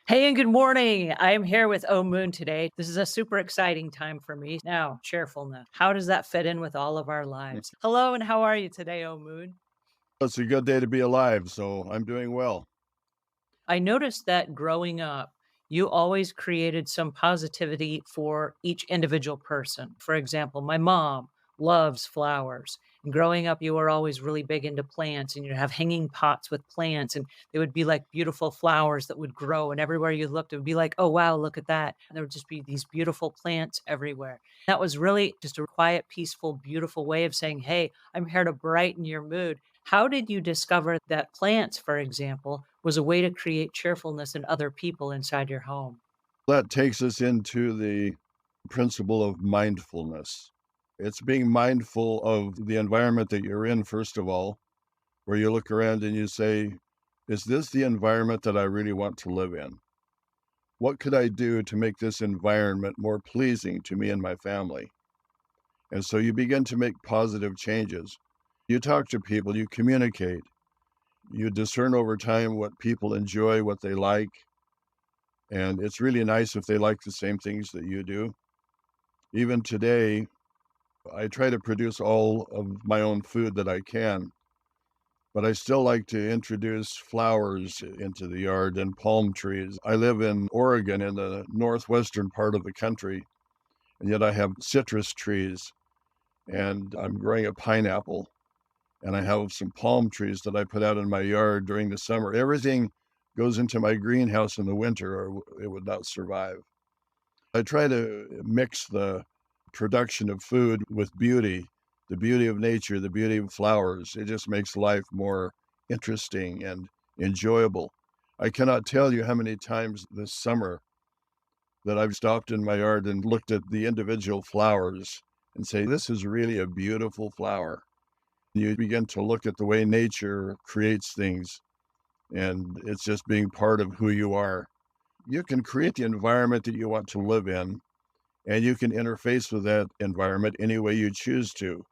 Hey, and good morning. I am here with Omuugn today. This is a super exciting time for me. Now, cheerfulness. How does that fit in with all of our Mm. lives? Hello, and how are you today, Omuugn? It's a good day to be alive, so I'm doing well. I noticed that growing up, you always created some positivity for each individual person. For example, my mom loves flowers. And growing up, you were always really big into plants, and you'd have hanging pots with plants, and they would be like beautiful flowers that would grow. And everywhere you looked, it would be like, oh, wow, look at that. And there would just be these beautiful plants everywhere. That was really just a quiet, peaceful, beautiful way of saying, hey, I'm here to brighten your mood. How did you discover that plants, for example, was a way to create cheerfulness in other people inside your home? That takes us into the principle of mindfulness. It's being mindful of the environment that you're in, first of all, where you look around and you say, is this the environment that I really want to live in? What could I do to make this environment more pleasing to me and my family? And so you begin to make positive changes. You talk to people, you communicate, you discern over time what people enjoy, what they like. And it's really nice if they like the same things that you do. Even today, I try to produce all of my own food that I can, but I still like to introduce flowers into the yard and palm trees. I live in Oregon in the northwestern part of the country, and yet I have citrus trees and I'm growing a pineapple and I have some palm trees that I put out in my yard during the summer. Everything goes into my greenhouse in the winter or it would not survive. I try to mix the production of food with beauty, the beauty of nature, the beauty of flowers. It just makes life more interesting and enjoyable. I cannot tell you how many times this summer that I've stopped in my yard and looked at the individual flowers and say, this is really a beautiful flower. You begin to look at the way nature creates things, and it's just being part of who you are. You can create the environment that you want to live in, and you can interface with that environment any way you choose to.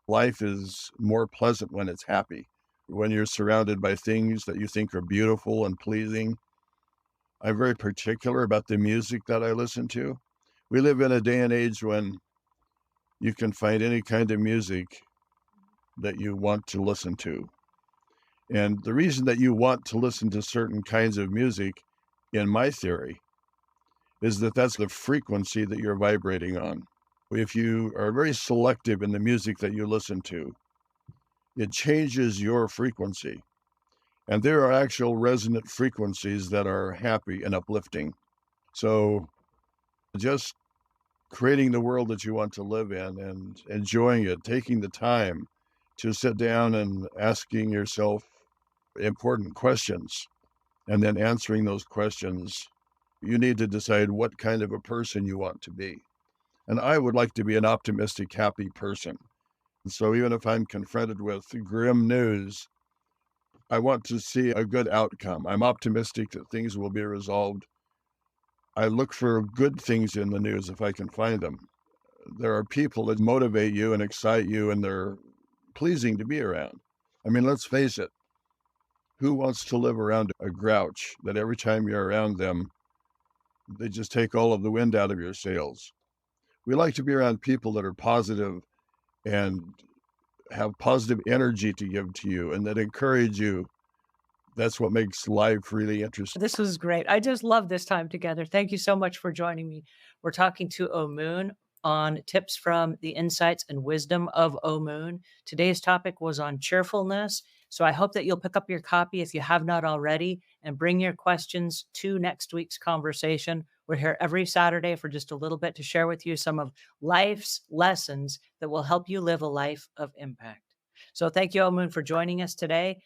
Life is more pleasant when it's happy, when you're surrounded by things that you think are beautiful and pleasing. I'm very particular about the music that I listen to. We live in a day and age when you can find any kind of music that you want to listen to. And the reason that you want to listen to certain kinds of music, in my theory, is that that's the frequency that you're vibrating on. If you are very selective in the music that you listen to, it changes your frequency. And there are actual resonant frequencies that are happy and uplifting. So just creating the world that you want to live in and enjoying it, taking the time to sit down and asking yourself important questions and then answering those questions. You need to decide what kind of a person you want to be. And I would like to be an optimistic, happy person. And so even if I'm confronted with grim news, I want to see a good outcome. I'm optimistic that things will be resolved. I look for good things in the news if I can find them. There are people that motivate you and excite you, and they're pleasing to be around. I mean, let's face it, who wants to live around a grouch that every time you're around them, they just take all of the wind out of your sails? We like to be around people that are positive and have positive energy to give to you and that encourage you. That's what makes life really interesting. This was great. I just love this time together. Thank you so much for joining me. We're talking to Omuugn on tips from the insights and wisdom of Omuugn. Today's topic was on cheerfulness. So I hope that you'll pick up your copy if you have not already and bring your questions to next week's conversation. We're here every Saturday for just a little bit to share with you some of life's lessons that will help you live a life of impact. So thank you, Omuugn, for joining us today.